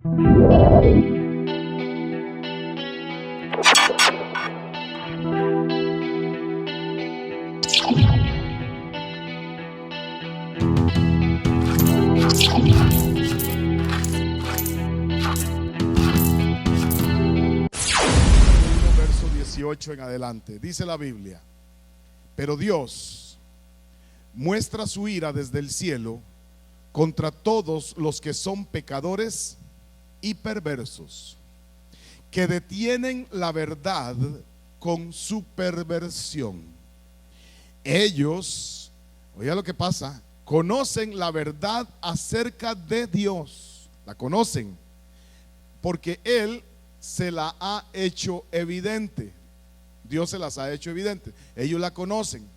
Verso 18 en adelante, dice la Biblia: pero Dios muestra su ira desde el cielo contra todos los que son pecadores y perversos, que detienen la verdad con su perversión. Ellos, oiga lo que pasa, conocen la verdad acerca de Dios, la conocen, porque Él se la ha hecho evidente. Dios se las ha hecho evidente, ellos la conocen.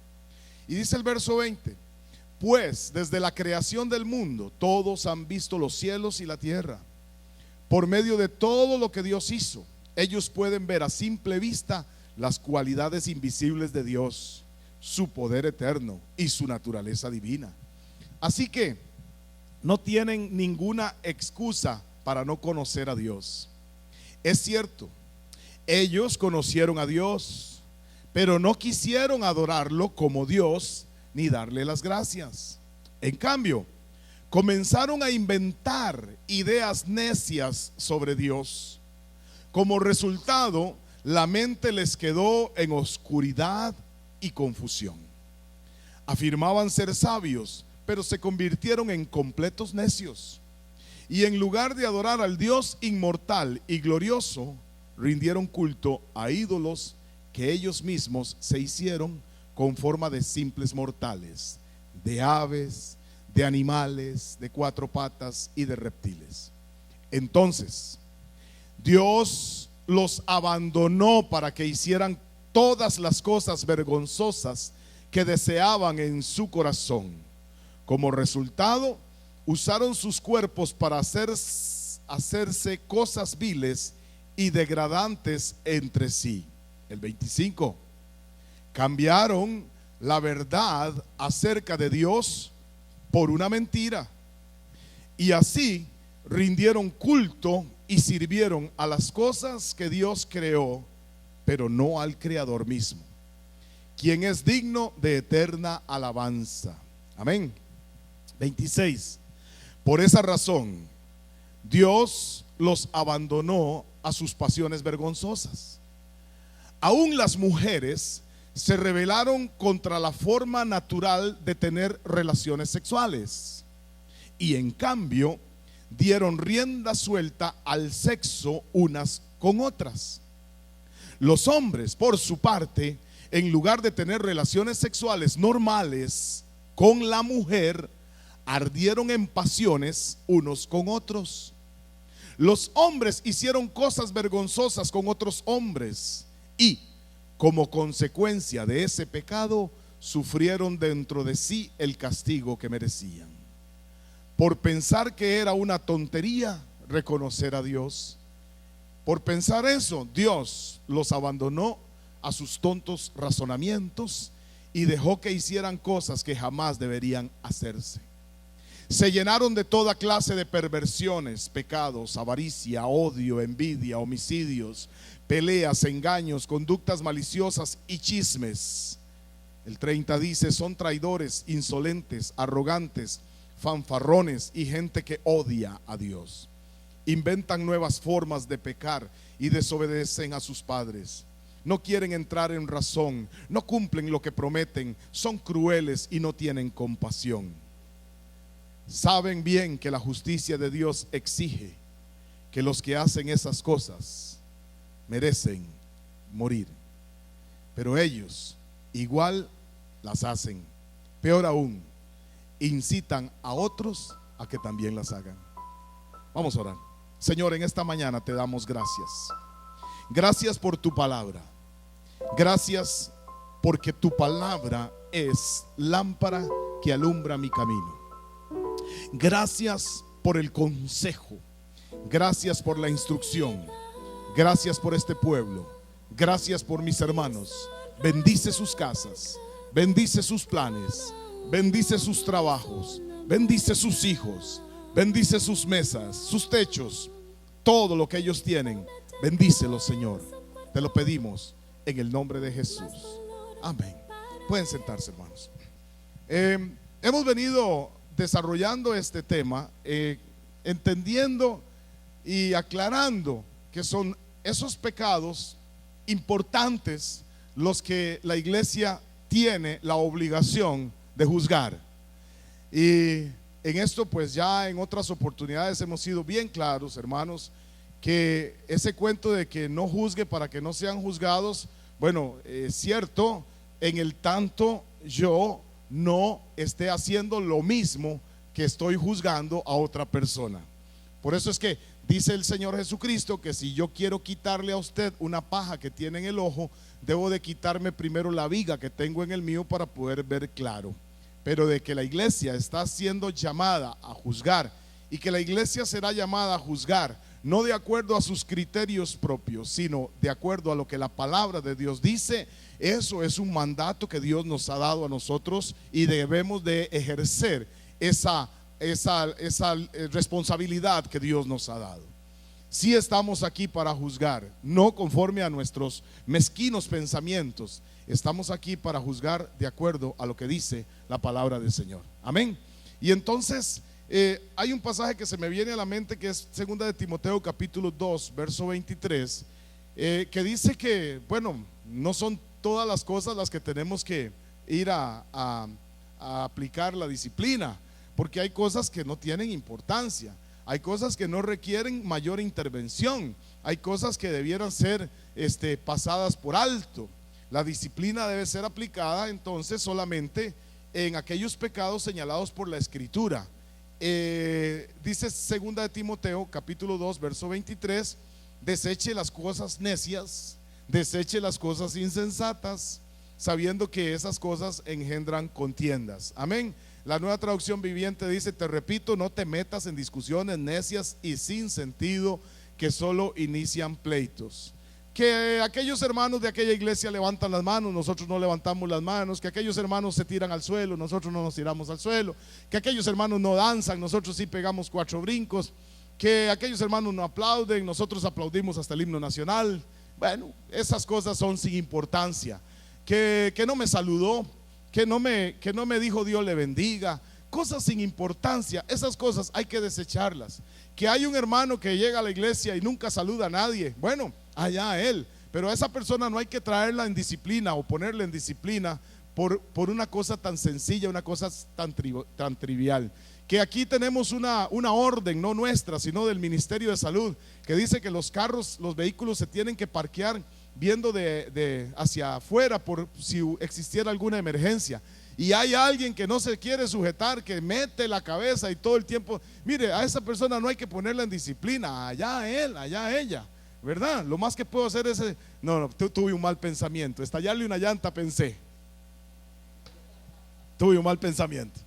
Y dice el verso 20: pues desde la creación del mundo todos han visto los cielos y la tierra. Por medio de todo lo que Dios hizo, ellos pueden ver a simple vista las cualidades invisibles de Dios, su poder eterno y su naturaleza divina. Así que no tienen ninguna excusa para no conocer a Dios. Es cierto, ellos conocieron a Dios, pero no quisieron adorarlo como Dios ni darle las gracias. En cambio, comenzaron a inventar ideas necias sobre Dios. Como resultado, la mente les quedó en oscuridad y confusión. Afirmaban ser sabios, pero se convirtieron en completos necios. Y en lugar de adorar al Dios inmortal y glorioso, rindieron culto a ídolos que ellos mismos se hicieron con forma de simples mortales, de aves, de animales, de cuatro patas y de reptiles. Entonces, Dios los abandonó para que hicieran todas las cosas vergonzosas que deseaban en su corazón. Como resultado, usaron sus cuerpos para hacerse cosas viles y degradantes entre sí. El 25: cambiaron la verdad acerca de Dios por una mentira, y así rindieron culto y sirvieron a las cosas que Dios creó, pero no al Creador mismo, quien es digno de eterna alabanza. Amén. 26: por esa razón, Dios los abandonó a sus pasiones vergonzosas. Aún las mujeres se rebelaron contra la forma natural de tener relaciones sexuales y en cambio dieron rienda suelta al sexo unas con otras. Los hombres, por su parte, en lugar de tener relaciones sexuales normales con la mujer, ardieron en pasiones unos con otros. Los hombres hicieron cosas vergonzosas con otros hombres y, como consecuencia de ese pecado, sufrieron dentro de sí el castigo que merecían. Por pensar que era una tontería reconocer a Dios, por pensar eso, Dios los abandonó a sus tontos razonamientos y dejó que hicieran cosas que jamás deberían hacerse. Se llenaron de toda clase de perversiones, pecados, avaricia, odio, envidia, homicidios, peleas, engaños, conductas maliciosas y chismes. El 30 dice: son traidores, insolentes, arrogantes, fanfarrones y gente que odia a Dios. Inventan nuevas formas de pecar y desobedecen a sus padres. No quieren entrar en razón, no cumplen lo que prometen, son crueles y no tienen compasión. Saben bien que la justicia de Dios exige que los que hacen esas cosas merecen morir, pero ellos igual las hacen. Peor aún, incitan a otros a que también las hagan. Vamos a orar. Señor, en esta mañana te damos gracias. Gracias por tu palabra. Gracias porque tu palabra es lámpara que alumbra mi camino. Gracias por el consejo. Gracias por la instrucción. Gracias por este pueblo. Gracias por mis hermanos. Bendice sus casas. Bendice sus planes. Bendice sus trabajos. Bendice sus hijos. Bendice sus mesas, sus techos. todo lo que ellos tienen. Bendícelos, Señor. Te lo pedimos en el nombre de Jesús. Amén. Pueden sentarse, hermanos. Hemos venido desarrollando este tema, entendiendo y aclarando que son esos pecados importantes los que la iglesia tiene la obligación de juzgar. Y en esto, pues ya en otras oportunidades hemos sido bien claros, hermanos, que ese cuento de que no juzgue para que no sean juzgados, bueno, es cierto, en el tanto yo no esté haciendo lo mismo que estoy juzgando a otra persona. Por eso es que dice el Señor Jesucristo que si yo quiero quitarle a usted una paja que tiene en el ojo, debo de quitarme primero la viga que tengo en el mío para poder ver claro. Pero de que la iglesia está siendo llamada a juzgar, y que la iglesia será llamada a juzgar no de acuerdo a sus criterios propios, sino de acuerdo a lo que la palabra de Dios dice, eso es un mandato que Dios nos ha dado a nosotros y debemos de ejercer esa responsabilidad que Dios nos ha dado. Si estamos aquí para juzgar, no conforme a nuestros mezquinos pensamientos, estamos aquí para juzgar de acuerdo a lo que dice la palabra del Señor. Amén. Y entonces hay un pasaje que se me viene a la mente, que es 2 de Timoteo capítulo 2 verso 23, que dice que, bueno, no son todas las cosas las que tenemos que ir a aplicar la disciplina, porque hay cosas que no tienen importancia, hay cosas que no requieren mayor intervención, hay cosas que debieran ser pasadas por alto. La disciplina debe ser aplicada entonces solamente en aquellos pecados señalados por la Escritura. Dice 2 de Timoteo capítulo 2 verso 23: deseche las cosas necias, deseche las cosas insensatas, sabiendo que esas cosas engendran contiendas. Amén. La Nueva Traducción Viviente dice: te repito, no te metas en discusiones necias y sin sentido que solo inician pleitos. Que aquellos hermanos de aquella iglesia levantan las manos, nosotros no levantamos las manos. Que aquellos hermanos se tiran al suelo, nosotros no nos tiramos al suelo. Que aquellos hermanos no danzan, nosotros sí pegamos 4 brincos. Que aquellos hermanos no aplauden, nosotros aplaudimos hasta el himno nacional. Bueno, esas cosas son sin importancia. Que no me saludó, que no me dijo Dios le bendiga, cosas sin importancia, esas cosas hay que desecharlas. Que hay un hermano que llega a la iglesia y nunca saluda a nadie, bueno, allá él, pero a esa persona no hay que traerla en disciplina o ponerla en disciplina por una cosa tan sencilla, una cosa tan trivial. Que aquí tenemos una orden, no nuestra, sino del Ministerio de Salud, que dice que los carros, los vehículos se tienen que parquear viendo de hacia afuera por si existiera alguna emergencia. Y hay alguien que no se quiere sujetar, que mete la cabeza y todo el tiempo. Mire, a esa persona no hay que ponerla en disciplina, allá él, allá ella, ¿verdad? Lo más que puedo hacer es, tuve un mal pensamiento, estallarle una llanta pensé. Tuve un mal pensamiento.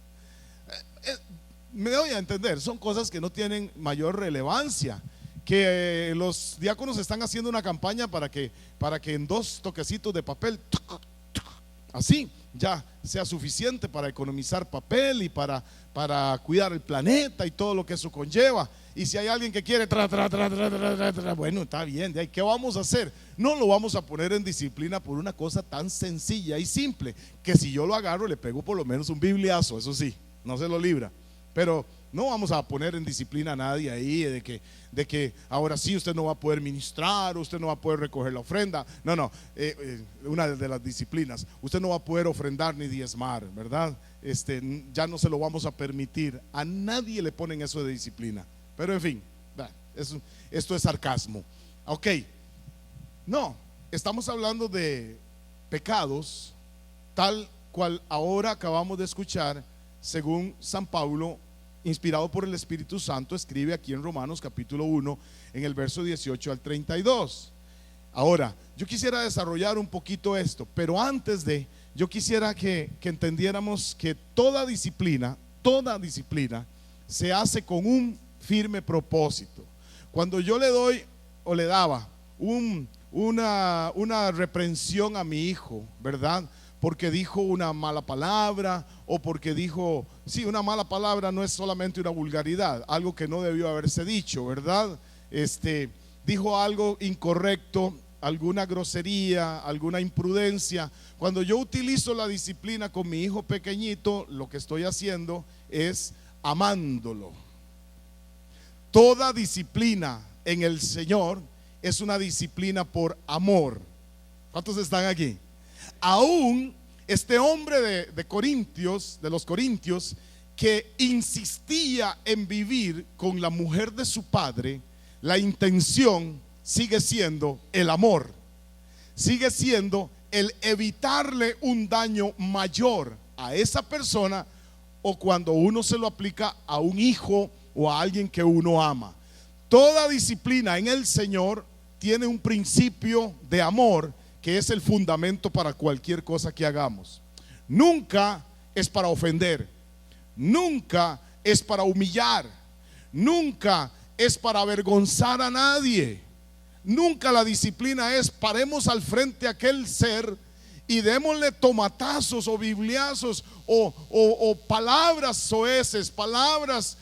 Me doy a entender, son cosas que no tienen mayor relevancia. Que los diáconos están haciendo una campaña para que en 2 toquecitos de papel, así ya sea suficiente para economizar papel y para cuidar el planeta y todo lo que eso conlleva. Y si hay alguien que quiere bueno, está bien, ¿de ahí qué vamos a hacer? No lo vamos a poner en disciplina por una cosa tan sencilla y simple, que si yo lo agarro le pego por lo menos un bibliazo, eso sí, no se lo libra. Pero no vamos a poner en disciplina a nadie ahí de que ahora sí usted no va a poder ministrar, usted no va a poder recoger la ofrenda. No, una de las disciplinas, usted no va a poder ofrendar ni diezmar, ¿verdad? Ya no se lo vamos a permitir. A nadie le ponen eso de disciplina. Pero en fin, esto es sarcasmo. Ok, no, estamos hablando de pecados tal cual ahora acabamos de escuchar, según San Pablo, inspirado por el Espíritu Santo, escribe aquí en Romanos capítulo 1, en el verso 18 al 32. Ahora, yo quisiera desarrollar un poquito esto, pero antes yo quisiera que entendiéramos que toda disciplina se hace con un firme propósito. Cuando yo le doy o le daba una reprensión a mi hijo, ¿verdad? Porque dijo una mala palabra o porque dijo, sí, una mala palabra no es solamente una vulgaridad, algo que no debió haberse dicho, ¿verdad? dijo algo incorrecto, alguna grosería, alguna imprudencia. Cuando yo utilizo la disciplina con mi hijo pequeñito, lo que estoy haciendo es amándolo. Toda disciplina en el Señor es una disciplina por amor. ¿Cuántos están aquí? Aún este hombre de Corintios, de los Corintios, que insistía en vivir con la mujer de su padre, la intención sigue siendo el amor, sigue siendo el evitarle un daño mayor a esa persona, o cuando uno se lo aplica a un hijo o a alguien que uno ama. Toda disciplina en el Señor tiene un principio de amor que es el fundamento para cualquier cosa que hagamos. Nunca es para ofender, nunca es para humillar, nunca es para avergonzar a nadie. Nunca la disciplina es paremos al frente a aquel ser y démosle tomatazos o bibliazos o palabras soeces, palabras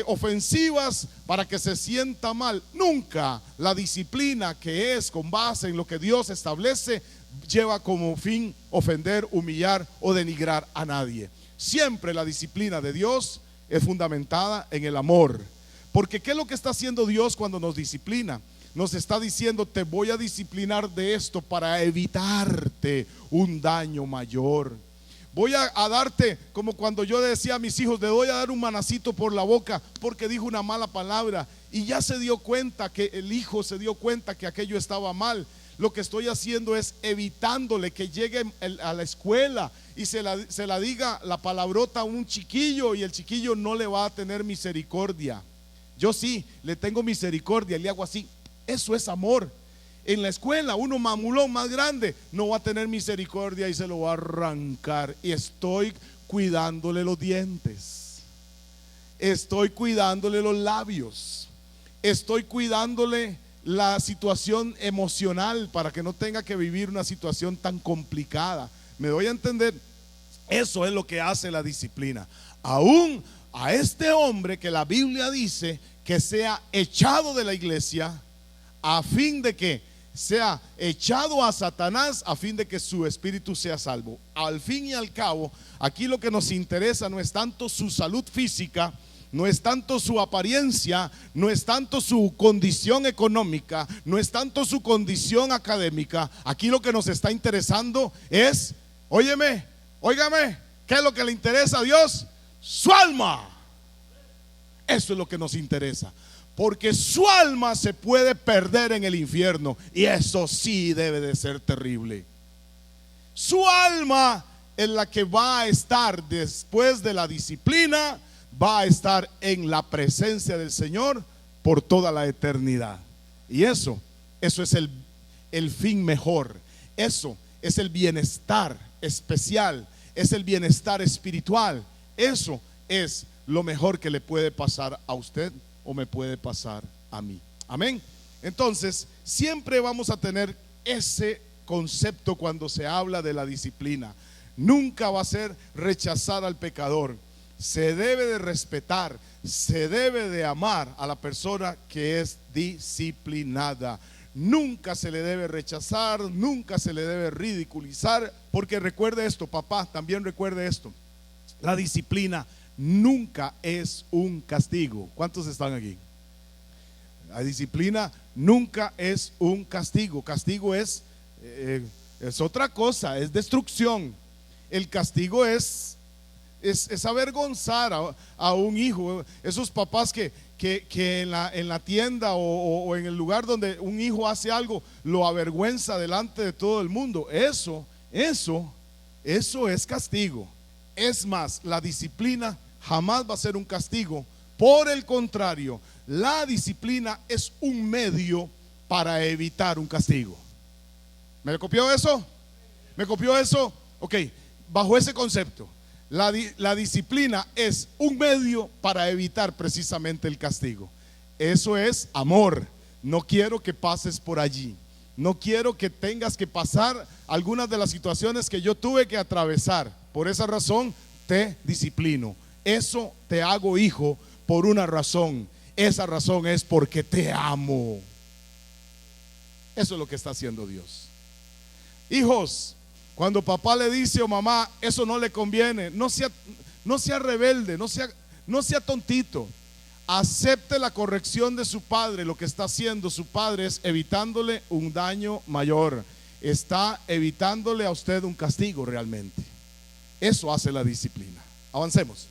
ofensivas para que se sienta mal. Nunca la disciplina, que es con base en lo que Dios establece, lleva como fin ofender, humillar o denigrar a nadie. Siempre la disciplina de Dios es fundamentada en el amor. Porque ¿qué es lo que está haciendo Dios cuando nos disciplina? Nos está diciendo: te voy a disciplinar de esto para evitarte un daño mayor. Voy a darte, como cuando yo decía a mis hijos, le voy a dar un manacito por la boca porque dijo una mala palabra, y ya se dio cuenta, que el hijo se dio cuenta que aquello estaba mal. Lo que estoy haciendo es evitándole que llegue a la escuela y se la diga la palabrota a un chiquillo, y el chiquillo no le va a tener misericordia. Yo sí le tengo misericordia, le hago así. Eso es amor. En la escuela, uno mamulón más grande no va a tener misericordia y se lo va a arrancar. Y estoy cuidándole los dientes, estoy cuidándole los labios, estoy cuidándole la situación emocional para que no tenga que vivir una situación tan complicada. ¿Me doy a entender? Eso es lo que hace la disciplina. Aún a este hombre que la Biblia dice que sea echado de la iglesia, a fin de que sea echado a Satanás, a fin de que su espíritu sea salvo. Al fin y al cabo, aquí lo que nos interesa no es tanto su salud física, no es tanto su apariencia, no es tanto su condición económica, no es tanto su condición académica. Aquí lo que nos está interesando es, óyeme, óigame, ¿qué es lo que le interesa a Dios? Su alma. Eso es lo que nos interesa, porque su alma se puede perder en el infierno, y eso sí debe de ser terrible. Su alma es la que va a estar después de la disciplina, va a estar en la presencia del Señor por toda la eternidad. Y eso es el fin mejor. Eso es el bienestar especial, es el bienestar espiritual. Eso es lo mejor que le puede pasar a usted o me puede pasar a mí. Amén. Entonces, siempre vamos a tener ese concepto cuando se habla de la disciplina. Nunca va a ser rechazar al pecador. Se debe de respetar, se debe de amar a la persona que es disciplinada. Nunca se le debe rechazar, nunca se le debe ridiculizar, porque recuerde esto, papá, también recuerde esto: la disciplina nunca es un castigo. ¿Cuántos están aquí? La disciplina nunca es un castigo. Castigo es otra cosa, es destrucción. El castigo es avergonzar a un hijo. Esos papás que en la tienda o en el lugar donde un hijo hace algo, lo avergüenza delante de todo el mundo. Eso es castigo. Es más, la disciplina jamás va a ser un castigo. Por el contrario, la disciplina es un medio para evitar un castigo. ¿Me copió eso? ¿Me copió eso? Ok, bajo ese concepto, la disciplina es un medio para evitar precisamente el castigo. Eso es amor. No quiero que pases por allí. No quiero que tengas que pasar algunas de las situaciones que yo tuve que atravesar. Por esa razón te disciplino. Eso te hago hijo por una razón. esa razón es porque te amo. Eso es lo que está haciendo Dios. Hijos, cuando papá le dice o mamá, eso no le conviene, no sea rebelde, no sea tontito. Acepte la corrección de su padre. Lo que está haciendo su padre es evitándole un daño mayor. Está evitándole a usted un castigo realmente. Eso hace la disciplina. Avancemos.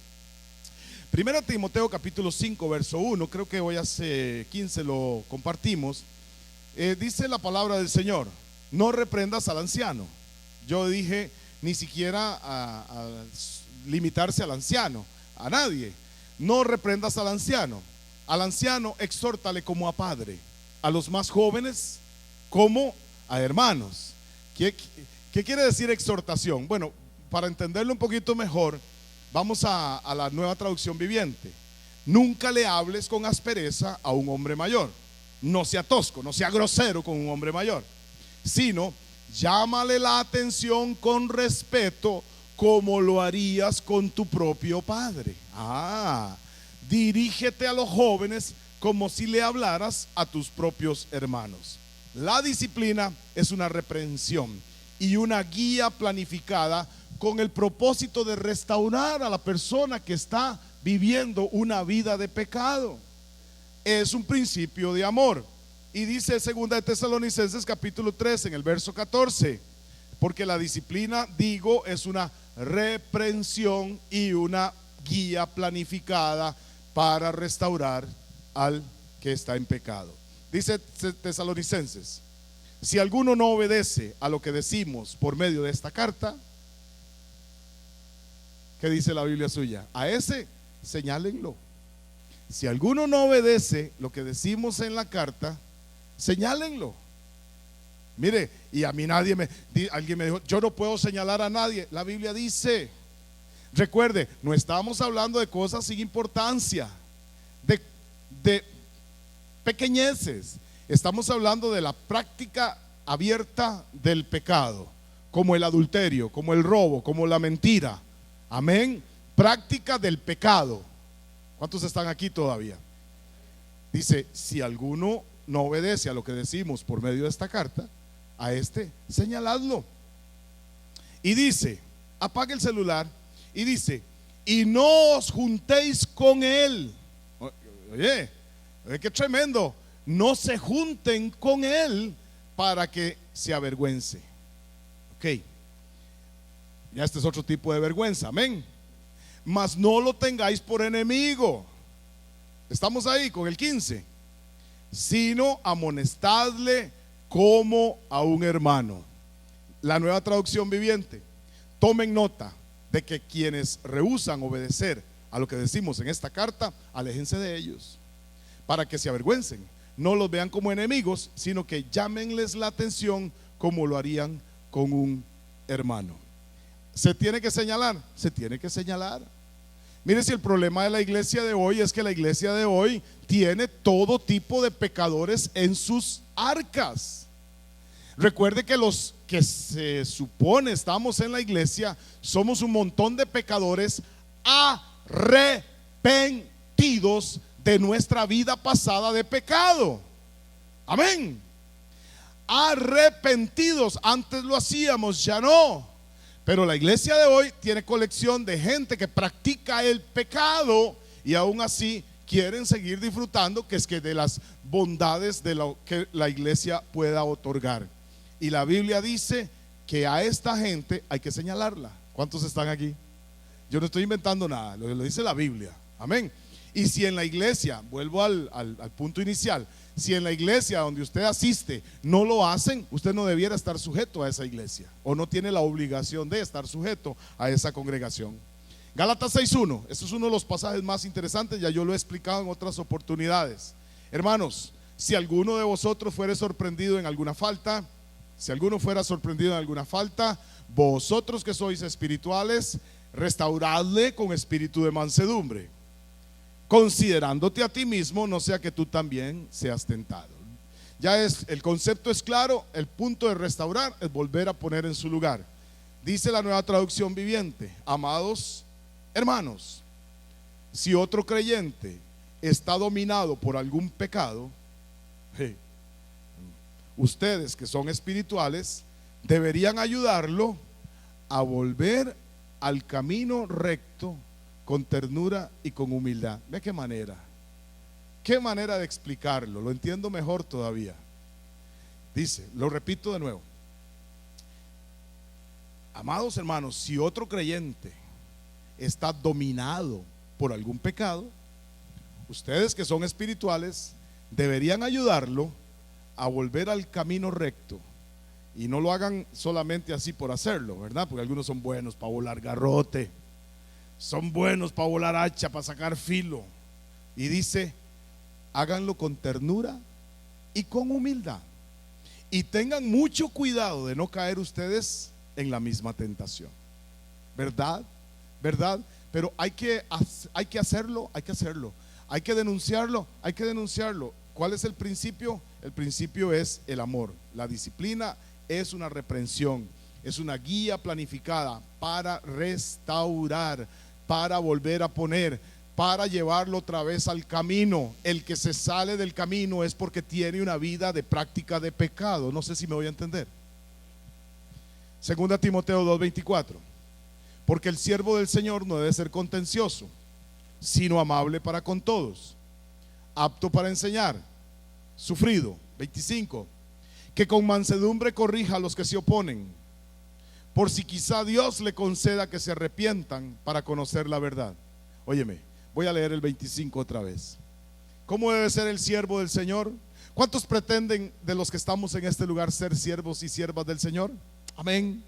Primero Timoteo capítulo 5 verso 1. Creo que hoy hace 15 lo compartimos. Dice la palabra del Señor: no reprendas al anciano. Yo dije ni siquiera a limitarse al anciano, a nadie. No reprendas al anciano. Al anciano exhórtale como a padre, a los más jóvenes como a hermanos. ¿Qué quiere decir exhortación? Bueno, para entenderlo un poquito mejor, vamos a la Nueva Traducción Viviente. Nunca le hables con aspereza a un hombre mayor. No sea tosco, no sea grosero con un hombre mayor, sino llámale la atención con respeto, como lo harías con tu propio padre. Dirígete a los jóvenes como si le hablaras a tus propios hermanos. La disciplina es una reprensión y una guía planificada con el propósito de restaurar a la persona que está viviendo una vida de pecado. Es un principio de amor. Y dice 2 de Tesalonicenses capítulo 3 en el verso 14: porque la disciplina, digo, es una reprensión y una guía planificada para restaurar al que está en pecado. Dice Tesalonicenses: si alguno no obedece a lo que decimos por medio de esta carta, ¿qué dice la Biblia suya? A ese señálenlo. Si alguno no obedece lo que decimos en la carta, señálenlo. Mire, y a mí alguien me dijo, yo no puedo señalar a nadie. La Biblia dice, recuerde, no estamos hablando de cosas sin importancia, de pequeñeces. Estamos hablando de la práctica abierta del pecado, como el adulterio, como el robo, como la mentira. Amén. Práctica del pecado. ¿Cuántos están aquí todavía? Dice, si alguno no obedece a lo que decimos por medio de esta carta, a este señaladlo. Y dice, apague el celular. Y dice, y no os juntéis con él. Oye, qué tremendo. No se junten con él para que se avergüence. Ok, ya este es otro tipo de vergüenza. Amén. Mas no lo tengáis por enemigo. Estamos ahí con el 15. Sino amonestadle como a un hermano. La Nueva Traducción Viviente. Tomen nota de que quienes rehúsan obedecer a lo que decimos en esta carta, aléjense de ellos para que se avergüencen. No los vean como enemigos, sino que llámenles la atención como lo harían con un hermano. ¿Se tiene que señalar? Se tiene que señalar. Mire, si el problema de la iglesia de hoy es que la iglesia de hoy tiene todo tipo de pecadores en sus arcas. Recuerde que los que se supone estamos en la iglesia somos un montón de pecadores arrepentidos de nuestra vida pasada de pecado. Amén. Arrepentidos. Antes lo hacíamos, ya no. Pero la iglesia de hoy tiene colección de gente que practica el pecado y aún así quieren seguir disfrutando que de las bondades de lo que la iglesia pueda otorgar. Y la Biblia dice que a esta gente hay que señalarla. ¿Cuántos están aquí? Yo no estoy inventando nada, lo dice la Biblia. Amén. Y si en la iglesia, vuelvo al punto inicial, si en la iglesia donde usted asiste no lo hacen, usted no debiera estar sujeto a esa iglesia, o no tiene la obligación de estar sujeto a esa congregación. Gálatas 6:1, esto es uno de los pasajes más interesantes, ya yo lo he explicado en otras oportunidades. Hermanos, si alguno de vosotros fuere sorprendido en alguna falta, vosotros que sois espirituales, restauradle con espíritu de mansedumbre, considerándote a ti mismo, no sea que tú también seas tentado. El concepto es claro. El punto de restaurar es volver a poner en su lugar. Dice la Nueva Traducción Viviente: amados hermanos, si otro creyente está dominado por algún pecado, ustedes que son espirituales deberían ayudarlo a volver al camino recto con ternura y con humildad. ¿Ve qué manera? ¿Qué manera de explicarlo? Lo entiendo mejor todavía. Dice, lo repito de nuevo. Amados hermanos, si otro creyente está dominado por algún pecado, ustedes que son espirituales deberían ayudarlo a volver al camino recto. Y no lo hagan solamente así por hacerlo, ¿verdad? Porque algunos son buenos para volar garrote, son buenos para volar hacha, para sacar filo. Y dice, háganlo con ternura y con humildad. Y tengan mucho cuidado de no caer ustedes en la misma tentación. ¿Verdad? ¿Verdad? Pero hay que hacerlo, hay que hacerlo. Hay que denunciarlo, hay que denunciarlo. ¿Cuál es el principio? El principio es el amor. La disciplina es una reprensión, es una guía planificada para restaurar, para volver a poner, para llevarlo otra vez al camino. El que se sale del camino es porque tiene una vida de práctica de pecado. No sé si me voy a entender. Segunda Timoteo 2:24. Porque el siervo del Señor no debe ser contencioso, sino amable para con todos, apto para enseñar, sufrido. 25. Que con mansedumbre corrija a los que se oponen, por si quizá Dios le conceda que se arrepientan para conocer la verdad. Óyeme, voy a leer el 25 otra vez. ¿Cómo debe ser el siervo del Señor? ¿Cuántos pretenden de los que estamos en este lugar ser siervos y siervas del Señor? Amén.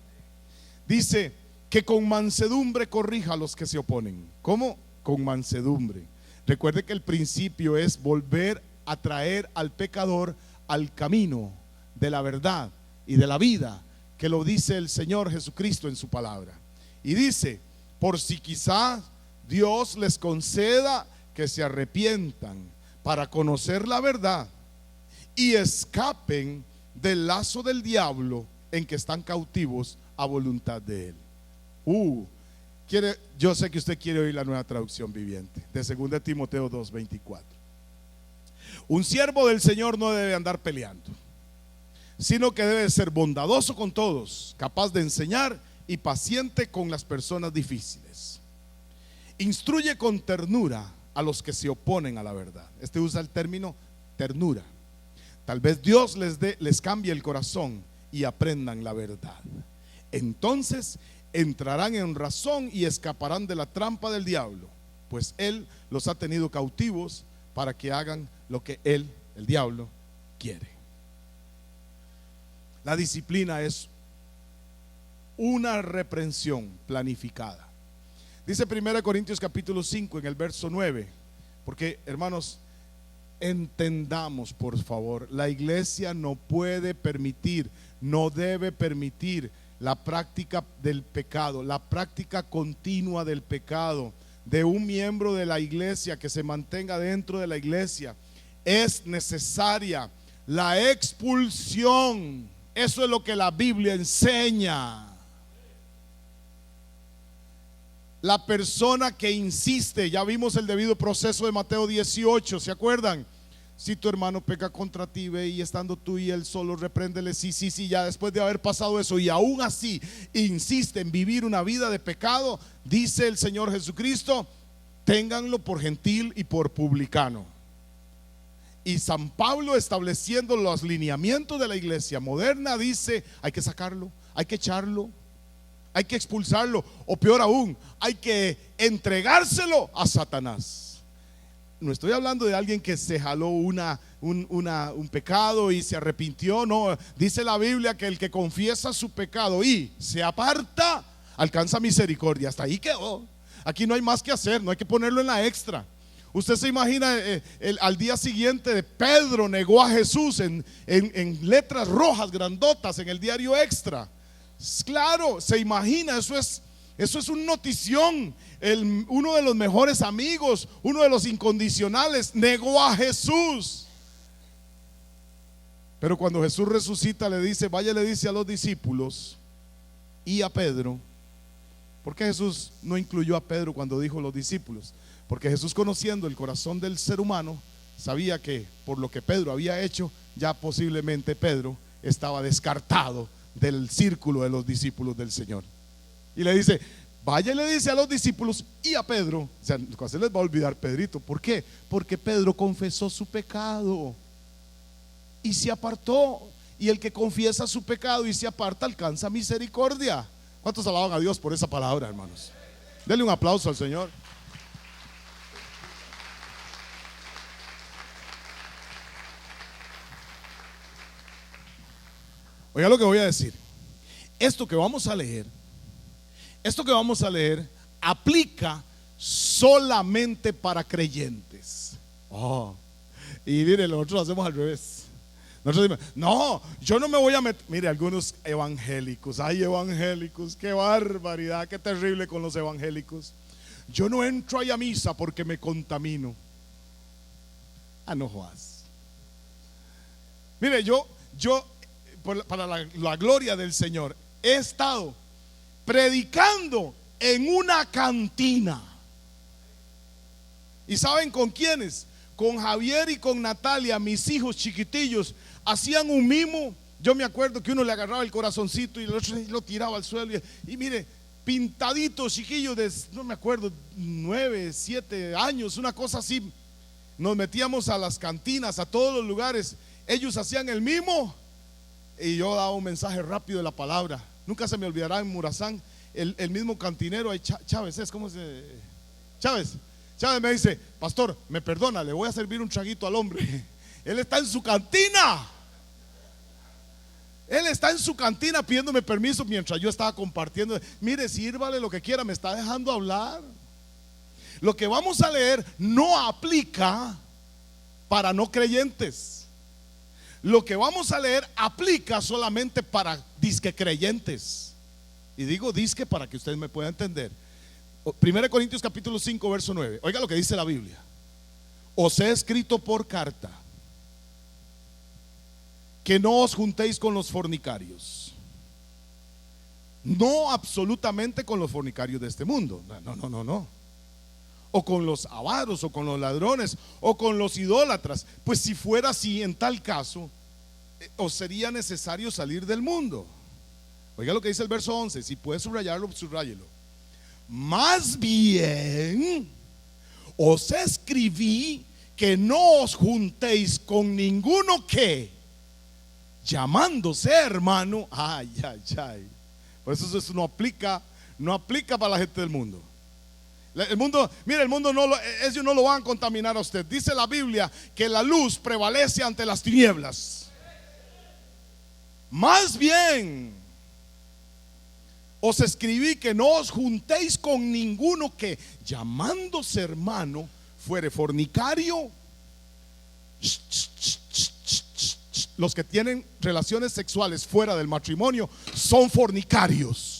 Dice que con mansedumbre corrija a los que se oponen. ¿Cómo? Con mansedumbre. Recuerde que el principio es volver a traer al pecador al camino de la verdad y de la vida, que lo dice el Señor Jesucristo en su palabra. Y dice, por si quizá Dios les conceda que se arrepientan para conocer la verdad y escapen del lazo del diablo en que están cautivos a voluntad de él. Yo sé que usted quiere oír la Nueva Traducción Viviente de 2 Timoteo 2:24. Un siervo del Señor no debe andar peleando, sino que debe ser bondadoso con todos, capaz de enseñar y paciente con las personas difíciles. Instruye con ternura a los que se oponen a la verdad. Este usa el término ternura. Tal vez Dios les cambie el corazón y aprendan la verdad. Entonces entrarán en razón y escaparán de la trampa del diablo, pues él los ha tenido cautivos para que hagan lo que él, el diablo, quiere. La disciplina es una reprensión planificada. Dice 1 Corintios capítulo 5 en el verso 9, porque hermanos, entendamos por favor, la iglesia no puede permitir, no debe permitir la práctica del pecado, la práctica continua del pecado de un miembro de la iglesia que se mantenga dentro de la iglesia. Es necesaria la expulsión. Eso es lo que la Biblia enseña. La persona que insiste, ya vimos el debido proceso de Mateo 18, ¿se acuerdan? Si tu hermano peca contra ti, ve y estando tú y él solo, repréndele. Sí, ya después de haber pasado eso y aún así insiste en vivir una vida de pecado, dice el Señor Jesucristo, ténganlo por gentil y por publicano. Y San Pablo, estableciendo los lineamientos de la iglesia moderna, dice, hay que sacarlo, hay que echarlo, hay que expulsarlo, o peor aún, hay que entregárselo a Satanás. No estoy hablando de alguien que se jaló un pecado y se arrepintió. No, dice la Biblia que el que confiesa su pecado y se aparta alcanza misericordia. Hasta ahí quedó. Aquí no hay más que hacer, no hay que ponerlo en la extra. Usted se imagina al día siguiente Pedro negó a Jesús en letras rojas grandotas en el diario Extra. Claro, se imagina, eso es un notición. Uno de los mejores amigos, uno de los incondicionales, negó a Jesús. Pero cuando Jesús resucita, le dice, vaya, le dice a los discípulos y a Pedro. ¿Por qué Jesús no incluyó a Pedro cuando dijo los discípulos? Porque Jesús, conociendo el corazón del ser humano, sabía que por lo que Pedro había hecho, ya posiblemente Pedro estaba descartado del círculo de los discípulos del Señor. Y le dice, vaya y le dice a los discípulos y a Pedro, o sea, se les va a olvidar Pedrito. ¿Por qué? Porque Pedro confesó su pecado y se apartó. Y el que confiesa su pecado y se aparta alcanza misericordia. ¿Cuántos alaban a Dios por esa palabra, hermanos? Denle un aplauso al Señor. Oiga lo que voy a decir. Esto que vamos a leer aplica solamente para creyentes. Y mire, nosotros lo hacemos al revés. Nosotros decimos, no, yo no me voy a meter. Mire, algunos evangélicos, hay evangélicos, qué barbaridad, qué terrible con los evangélicos. Yo no entro ahí a misa porque me contamino. No jodas. Mire, yo para la gloria del Señor, he estado predicando en una cantina. ¿Y saben con quiénes? Con Javier y con Natalia, mis hijos chiquitillos. Hacían un mimo. Yo me acuerdo que uno le agarraba el corazoncito y el otro lo tiraba al suelo. Y mire, pintaditos, chiquillos de, no me acuerdo, 9, 7 años, una cosa así. Nos metíamos a las cantinas, a todos los lugares. Ellos hacían el mimo y yo daba un mensaje rápido de la palabra. Nunca se me olvidará en Murazán, el mismo cantinero, Chávez, ¿cómo se? Chávez me dice, pastor, me perdona, le voy a servir un traguito al hombre. Él está en su cantina. Él está en su cantina pidiéndome permiso mientras yo estaba compartiendo. Mire, sírvale lo que quiera, me está dejando hablar. Lo que vamos a leer no aplica para no creyentes. Lo que vamos a leer aplica solamente para disque creyentes. Y digo disque para que ustedes me puedan entender. 1 Corintios capítulo 5 verso 9. Oiga lo que dice la Biblia. Os he escrito por carta que no os juntéis con los fornicarios. No absolutamente con los fornicarios de este mundo. No. O con los avaros, o con los ladrones, o con los idólatras. Pues si fuera así, en tal caso, os sería necesario salir del mundo. Oiga lo que dice el verso 11. Si puede subrayarlo, subráyelo. Más bien os escribí que no os juntéis con ninguno que, llamándose hermano, por eso no aplica para la gente del mundo. El mundo, mire, el mundo ellos no lo van a contaminar a usted. Dice la Biblia que la luz prevalece ante las tinieblas. Más bien os escribí que no os juntéis con ninguno que, llamándose hermano, fuere fornicario. Los que tienen relaciones sexuales fuera del matrimonio son fornicarios.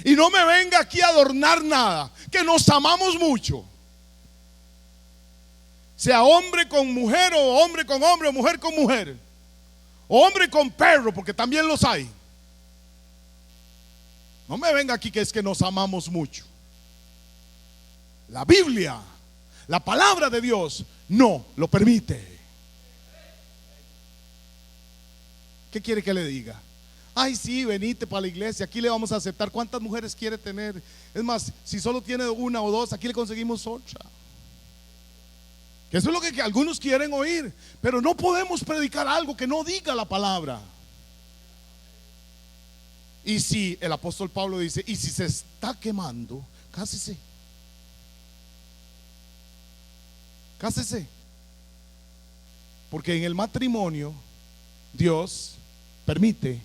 Y no me venga aquí a adornar nada, que nos amamos mucho. Sea hombre con mujer, o hombre con hombre, o mujer con mujer, o hombre con perro, porque también los hay. No me venga aquí que es que nos amamos mucho. La Biblia, la palabra de Dios, no lo permite. ¿Qué quiere que le diga? Ay, sí, venite para la iglesia, aquí le vamos a aceptar. ¿Cuántas mujeres quiere tener? Es más, si solo tiene una o dos, aquí le conseguimos otra. Que eso es lo que algunos quieren oír. Pero no podemos predicar algo que no diga la palabra. Y si el apóstol Pablo dice, y si se está quemando, cásese. Porque en el matrimonio Dios permite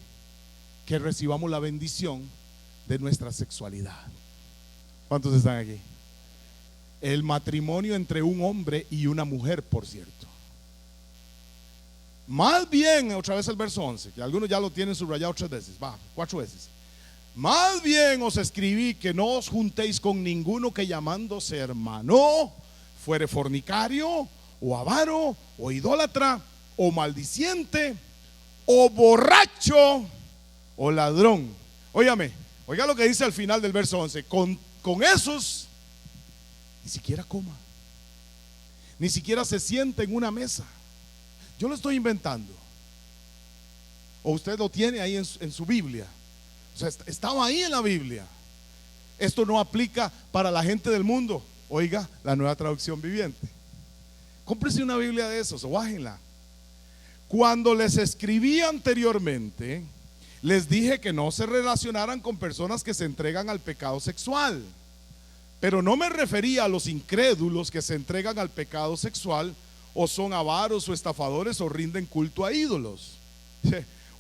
que recibamos la bendición de nuestra sexualidad. ¿Cuántos están aquí? El matrimonio entre un hombre y una mujer, por cierto. Más bien, otra vez el verso 11, que algunos ya lo tienen subrayado 3 veces, 4 veces. Más bien os escribí que no os juntéis con ninguno que, llamándose hermano, fuere fornicario, o avaro, o idólatra, o maldiciente, o borracho, o ladrón. Óigame, oiga lo que dice al final del verso 11. Con esos Ni siquiera coma. Ni siquiera se siente en una mesa. Yo lo estoy inventando. O usted lo tiene ahí en su Biblia. O sea, estaba ahí en la Biblia. Esto no aplica para la gente del mundo. Oiga, la Nueva Traducción Viviente. Cómprese una Biblia de esos o bájenla. Cuando les escribí anteriormente, les dije que no se relacionaran con personas que se entregan al pecado sexual. Pero no me refería a los incrédulos que se entregan al pecado sexual, o son avaros o estafadores o rinden culto a ídolos.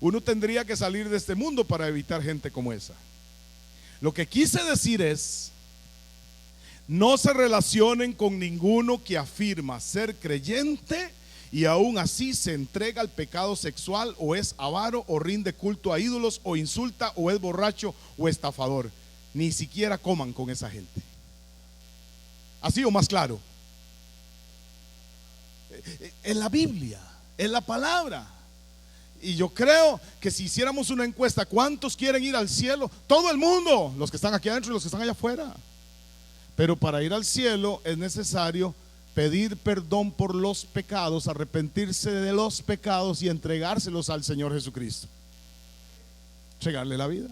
Uno tendría que salir de este mundo para evitar gente como esa. Lo que quise decir es: no se relacionen con ninguno que afirma ser creyente y aún así se entrega al pecado sexual, o es avaro, o rinde culto a ídolos, o insulta, o es borracho o estafador. Ni siquiera coman con esa gente. ¿Así o más claro? En la Biblia, en la palabra. Y yo creo que si hiciéramos una encuesta, ¿cuántos quieren ir al cielo? Todo el mundo, los que están aquí adentro y los que están allá afuera. Pero para ir al cielo es necesario pedir perdón por los pecados, arrepentirse de los pecados y entregárselos al Señor Jesucristo. Entregarle la vida.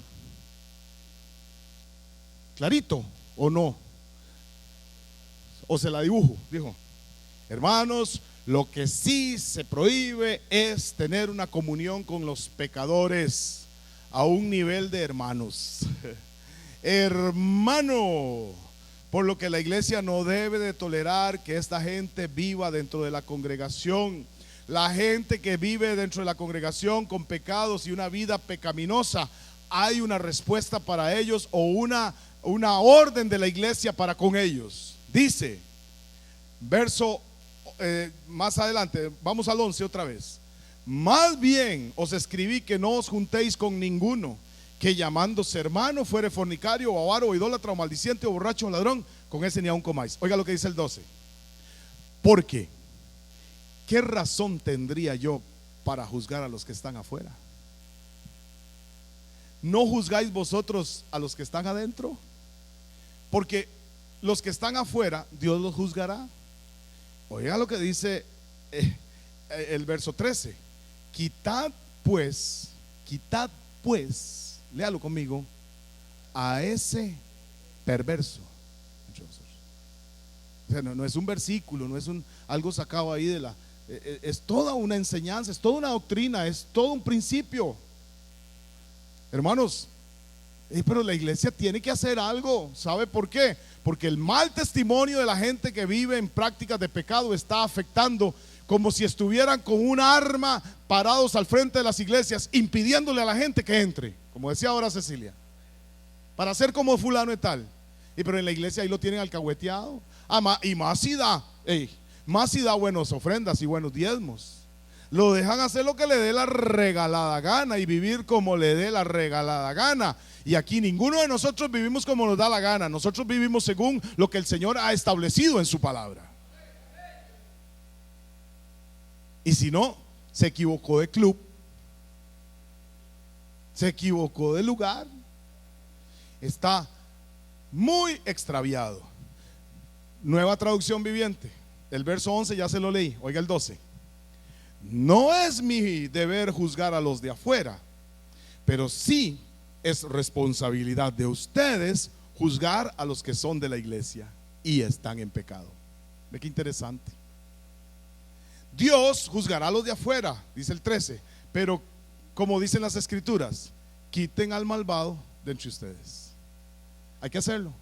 ¿Clarito o no? ¿O se la dibujo? Dijo: hermanos, lo que sí se prohíbe es tener una comunión con los pecadores a un nivel de hermanos. Hermano, por lo que la iglesia no debe de tolerar que esta gente viva dentro de la congregación. La gente que vive dentro de la congregación con pecados y una vida pecaminosa, hay una respuesta para ellos, o una orden de la iglesia para con ellos. Dice, verso más adelante, vamos al 11 otra vez: más bien os escribí que no os juntéis con ninguno que llamándose hermano fuere fornicario, o avaro, o idólatra, o maldiciente, o borracho, o ladrón, con ese ni aun comáis. Oiga lo que dice el 12. Porque ¿qué razón tendría yo para juzgar a los que están afuera? ¿No juzgáis vosotros a los que están adentro? Porque los que están afuera, Dios los juzgará. Oiga lo que dice el verso 13: quitad pues, léalo conmigo, a ese perverso. O sea, no es un versículo, no es algo sacado ahí de la... Es toda una enseñanza, es toda una doctrina, es todo un principio. Hermanos, pero la iglesia tiene que hacer algo. ¿Sabe por qué? Porque el mal testimonio de la gente que vive en prácticas de pecado está afectando, como si estuvieran con un arma parados al frente de las iglesias, impidiéndole a la gente que entre, como decía ahora Cecilia, para ser como fulano y tal. Pero en la iglesia ahí lo tienen alcahueteado. Y más si da buenas ofrendas y buenos diezmos. Lo dejan hacer lo que le dé la regalada gana y vivir como le dé la regalada gana. Y aquí ninguno de nosotros vivimos como nos da la gana. Nosotros vivimos según lo que el Señor ha establecido en su palabra. Y si no, se equivocó de club, se equivocó de lugar, está muy extraviado. Nueva Traducción Viviente, el verso 11 ya se lo leí. Oiga el 12: no es mi deber juzgar a los de afuera, pero sí es responsabilidad de ustedes juzgar a los que son de la iglesia y están en pecado. Ve qué interesante. Dios juzgará a los de afuera, dice el 13, pero como dicen las escrituras, quiten al malvado de entre ustedes. Hay que hacerlo,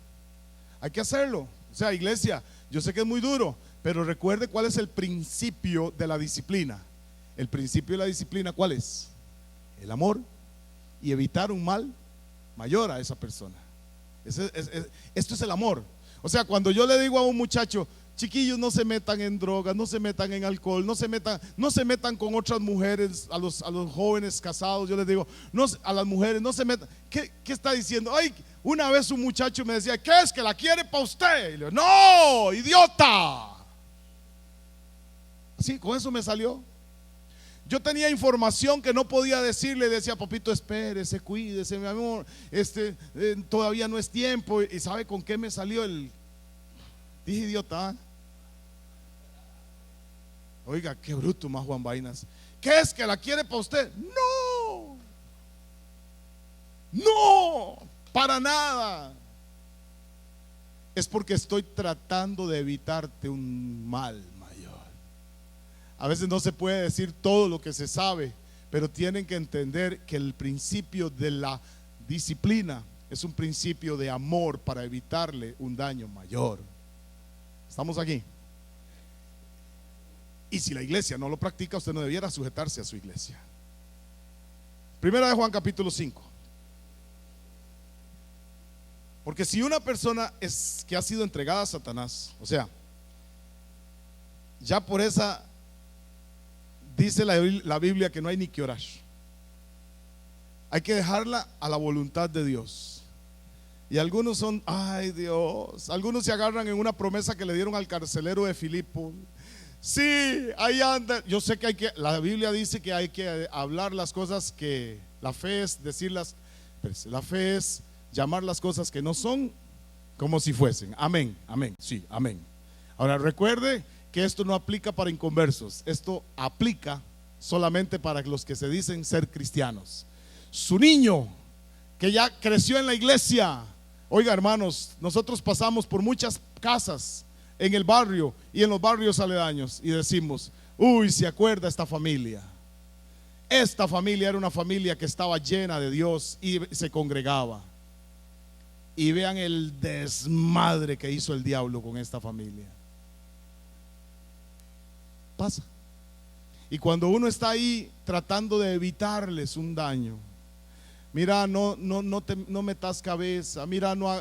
hay que hacerlo. O sea, iglesia, yo sé que es muy duro, pero recuerde cuál es el principio de la disciplina. El principio de la disciplina, ¿cuál es? El amor y evitar un mal mayor a esa persona. Esto es el amor. O sea, cuando yo le digo a un muchacho: chiquillos, no se metan en drogas, no se metan en alcohol, no se metan con otras mujeres, a los jóvenes casados, yo les digo, no, a las mujeres, no se metan. ¿Qué está diciendo? Ay, una vez un muchacho me decía: ¿qué es? ¿Que la quiere para usted? Y le digo: no, idiota. Así, con eso me salió. Yo tenía información que no podía decirle, decía: papito, espérese, cuídese, mi amor, todavía no es tiempo. ¿Y sabe con qué me salió el Dije idiota. Oiga, qué bruto más Juan Vainas. ¿Qué es que la quiere para usted? No, no, para nada. Es porque estoy tratando de evitarte un mal mayor. A veces no se puede decir todo lo que se sabe, pero tienen que entender que el principio de la disciplina es un principio de amor para evitarle un daño mayor. ¿Estamos aquí? Y si la iglesia no lo practica, usted no debiera sujetarse a su iglesia. Primera de Juan capítulo 5. Porque si una persona es que ha sido entregada a Satanás, o sea, ya por esa dice la Biblia que no hay ni que orar. Hay que dejarla a la voluntad de Dios. Y algunos son, ay Dios, algunos se agarran en una promesa que le dieron al carcelero de Filipo. Sí, ahí anda. Yo sé que la Biblia dice que hay que hablar las cosas que la fe es decirlas, pues, la fe es llamar las cosas que no son como si fuesen. Amén, amén, sí, amén. Ahora recuerde que esto no aplica para inconversos, esto aplica solamente para los que se dicen ser cristianos. Su niño que ya creció en la iglesia, oiga hermanos, nosotros pasamos por muchas casas en el barrio y en los barrios aledaños y decimos, uy, se acuerda esta familia. Esta familia era una familia que estaba llena de Dios y se congregaba. Y vean el desmadre que hizo el diablo con esta familia. Pasa. Y cuando uno está ahí tratando de evitarles un daño, mira, no metas cabeza, mira, no,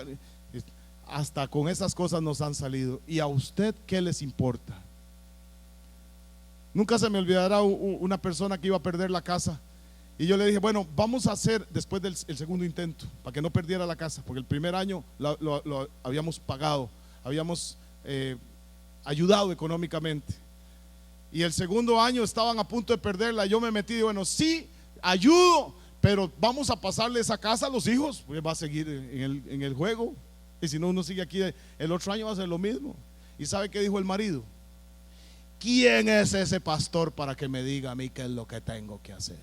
hasta con esas cosas nos han salido. ¿Y a usted qué les importa? Nunca se me olvidará una persona que iba a perder la casa. Y yo le dije, bueno, vamos a hacer después del segundo intento, para que no perdiera la casa, porque el primer año lo habíamos pagado, habíamos ayudado económicamente. Y el segundo año estaban a punto de perderla. Yo me metí y bueno, sí, ayudo, pero vamos a pasarle esa casa a los hijos, porque va a seguir en el juego. Y si no, uno sigue aquí, el otro año va a ser lo mismo. ¿Y sabe qué dijo el marido? ¿Quién es ese pastor para que me diga a mí qué es lo que tengo que hacer?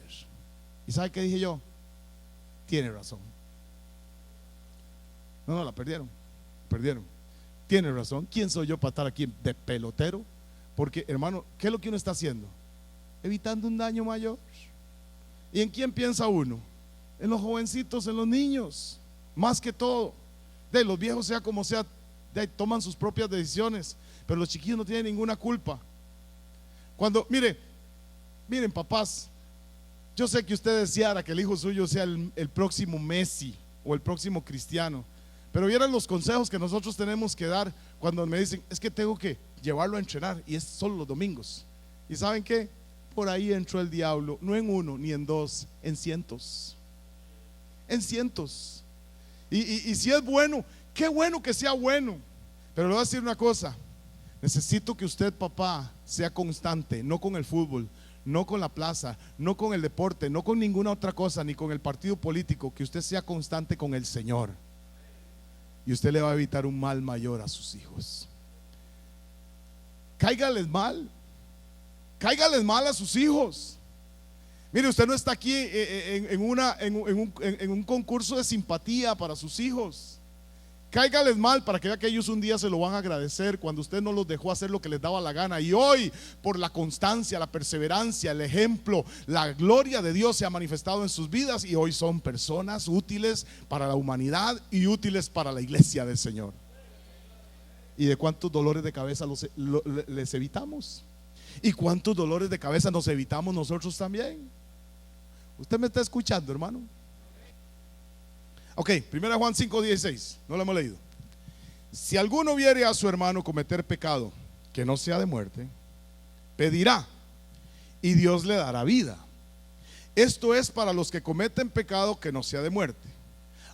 ¿Y sabe qué dije yo? Tiene razón. No, la perdieron. Tiene razón. ¿Quién soy yo para estar aquí de pelotero? Porque hermano, ¿qué es lo que uno está haciendo? Evitando un daño mayor. ¿Y en quién piensa uno? En los jovencitos, en los niños. Más que todo. De los viejos, sea como sea, toman sus propias decisiones, pero los chiquillos no tienen ninguna culpa. Cuando, miren papás, yo sé que usted deseara que el hijo suyo sea el próximo Messi o el próximo Cristiano, pero vieran los consejos que nosotros tenemos que dar cuando me dicen, es que tengo que llevarlo a entrenar y es solo los domingos. ¿Y saben qué? Por ahí entró el diablo, no en uno ni en dos, en cientos. En cientos. Y si es bueno, qué bueno que sea bueno. Pero le voy a decir una cosa, necesito que usted, papá, sea constante, no con el fútbol, no con la plaza, no con el deporte, no con ninguna otra cosa, ni con el partido político, que usted sea constante con el Señor. Y usted le va a evitar un mal mayor a sus hijos. Cáigales mal a sus hijos. Mire, usted no está aquí en un concurso de simpatía para sus hijos. Cáigales mal para que vea que ellos un día se lo van a agradecer cuando usted no los dejó hacer lo que les daba la gana. Y hoy, por la constancia, la perseverancia, el ejemplo, la gloria de Dios se ha manifestado en sus vidas y hoy son personas útiles para la humanidad y útiles para la iglesia del Señor. ¿Y de cuántos dolores de cabeza les evitamos? ¿Y cuántos dolores de cabeza nos evitamos nosotros también? ¿Usted me está escuchando, hermano? Ok, 1 Juan 5:16, no lo hemos leído. Si alguno viere a su hermano cometer pecado que no sea de muerte, pedirá y Dios le dará vida. Esto es para los que cometen pecado que no sea de muerte.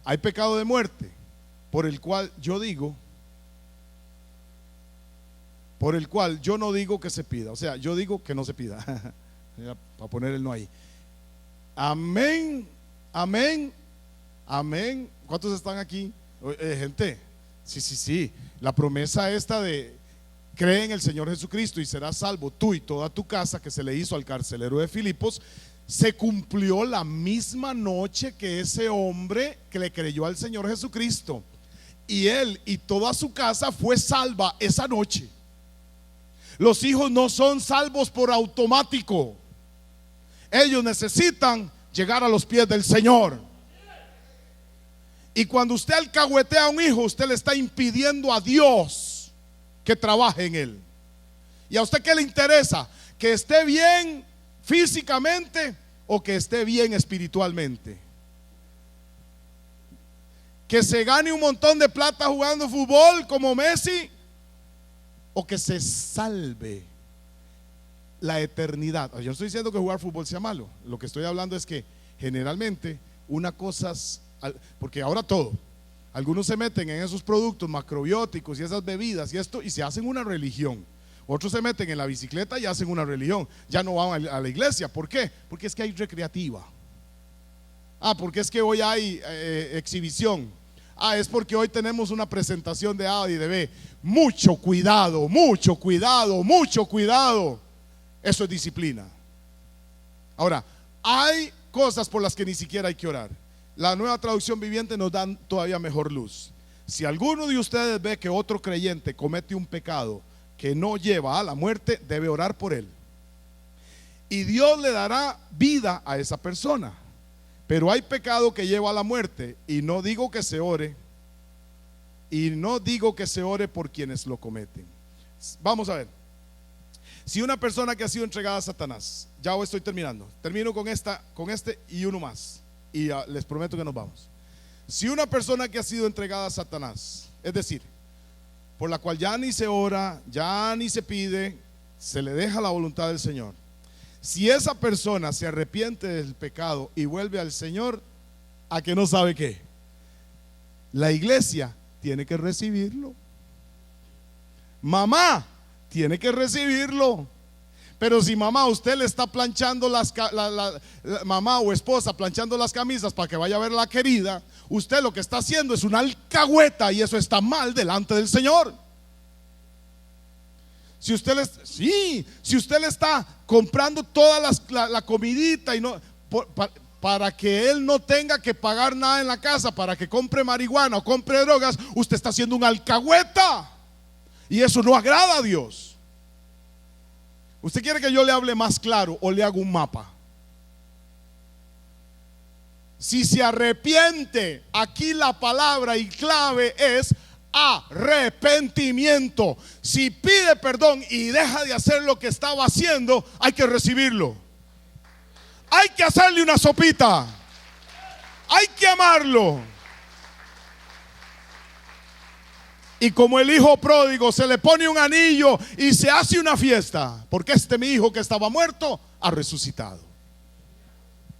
Hay pecado de muerte, por el cual yo no digo que se pida. O sea, yo digo que no se pida. Para poner el no ahí. Amén, amén, amén. ¿Cuántos están aquí? Gente, Sí. La promesa esta de cree en el Señor Jesucristo y serás salvo tú y toda tu casa, que se le hizo al carcelero de Filipos, se cumplió la misma noche que ese hombre que le creyó al Señor Jesucristo. Y él y toda su casa fue salva esa noche. Los hijos no son salvos por automático. Ellos necesitan llegar a los pies del Señor. Y cuando usted alcahuetea a un hijo, usted le está impidiendo a Dios que trabaje en él. ¿Y a usted qué le interesa? ¿Que esté bien físicamente o que esté bien espiritualmente? ¿Que se gane un montón de plata jugando fútbol como Messi o que se salve la eternidad? Yo no estoy diciendo que jugar fútbol sea malo. Lo que estoy hablando es que generalmente una cosa es, porque ahora todo, algunos se meten en esos productos macrobióticos y esas bebidas y esto y se hacen una religión. Otros se meten en la bicicleta y hacen una religión. Ya no van a la iglesia. ¿Por qué? Porque es que hay recreativa. Porque es que hoy hay exhibición. Es porque hoy tenemos una presentación de A y de B. Mucho cuidado, mucho cuidado, mucho cuidado. Eso es disciplina. Ahora, hay cosas por las que ni siquiera hay que orar. La Nueva Traducción Viviente nos da todavía mejor luz. Si alguno de ustedes ve que otro creyente comete un pecado que no lleva a la muerte, debe orar por él. Y Dios le dará vida a esa persona. Pero hay pecado que lleva a la muerte, y no digo que se ore. Y no digo que se ore por quienes lo cometen. Vamos a ver. Si una persona que ha sido entregada a Satanás, ya hoy estoy terminando. Termino con este y uno más. Y les prometo que nos vamos. Si una persona que ha sido entregada a Satanás, es decir, por la cual ya ni se ora, ya ni se pide, se le deja la voluntad del Señor. Si esa persona se arrepiente del pecado y vuelve al Señor, ¿a que no sabe qué? La iglesia tiene que recibirlo. Mamá tiene que recibirlo. Pero si mamá, usted le está planchando mamá o esposa planchando las camisas para que vaya a ver a la querida, usted lo que está haciendo es una alcahueta, y eso está mal delante del Señor. Si usted le está comprando toda la comidita y no para que él no tenga que pagar nada en la casa, para que compre marihuana o compre drogas, usted está haciendo una alcahueta, y eso no agrada a Dios. ¿Usted quiere que yo le hable más claro o le hago un mapa? Si se arrepiente, aquí la palabra y clave es arrepentimiento. Si pide perdón y deja de hacer lo que estaba haciendo, hay que recibirlo. Hay que hacerle una sopita. Hay que amarlo. Y como el hijo pródigo, se le pone un anillo y se hace una fiesta, porque mi hijo que estaba muerto ha resucitado.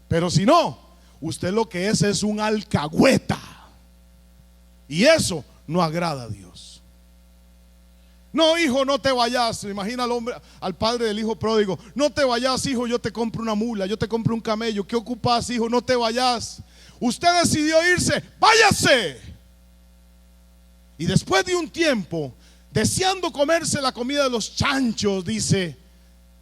Pero si no, usted lo que es un alcahueta, y eso no agrada a Dios. No, hijo, no te vayas. Imagina al padre del hijo pródigo: no te vayas, hijo, yo te compro una mula, yo te compro un camello. ¿Qué ocupas, hijo? No te vayas. Usted decidió irse, váyase. Y después de un tiempo, deseando comerse la comida de los chanchos, dice: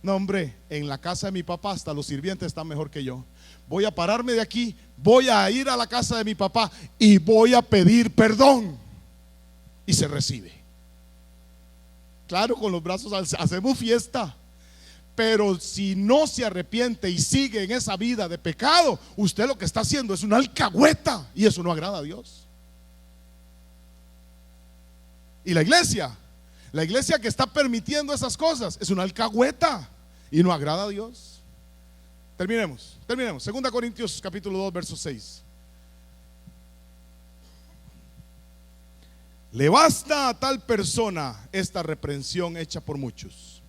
no, hombre, en la casa de mi papá hasta los sirvientes están mejor que yo. Voy a pararme de aquí, voy a ir a la casa de mi papá y voy a pedir perdón. Y se recibe. Claro, con los brazos hacemos fiesta. Pero si no se arrepiente y sigue en esa vida de pecado, usted lo que está haciendo es una alcahueta, y eso no agrada a Dios. Y la iglesia que está permitiendo esas cosas es una alcahueta y no agrada a Dios. Terminemos. 2 Corintios capítulo 2 verso 6. Le basta a tal persona esta reprensión hecha por muchos.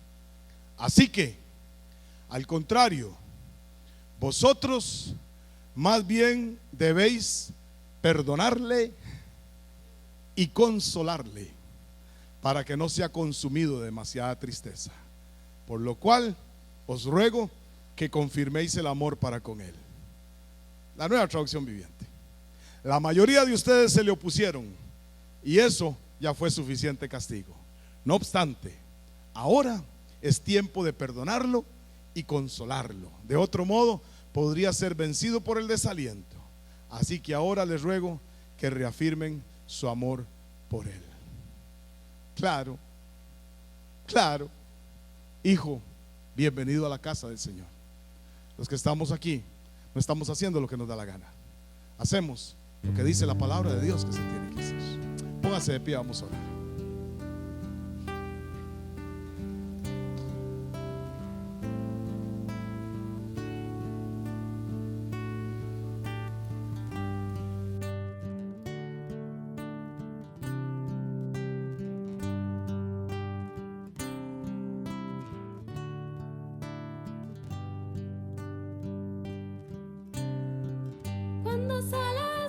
Así que, al contrario, vosotros más bien debéis perdonarle y consolarle, para que no sea consumido de demasiada tristeza. Por lo cual os ruego que confirméis el amor para con él. La Nueva Traducción Viviente. La mayoría de ustedes se le opusieron, y eso ya fue suficiente castigo. No obstante, ahora es tiempo de perdonarlo y consolarlo. De otro modo, podría ser vencido por el desaliento. Así que ahora les ruego que reafirmen su amor por él. Claro, claro. Hijo, bienvenido a la casa del Señor. Los que estamos aquí no estamos haciendo lo que nos da la gana. Hacemos lo que dice la palabra de Dios que se tiene que hacer. Póngase de pie, vamos a orar. Cuando sale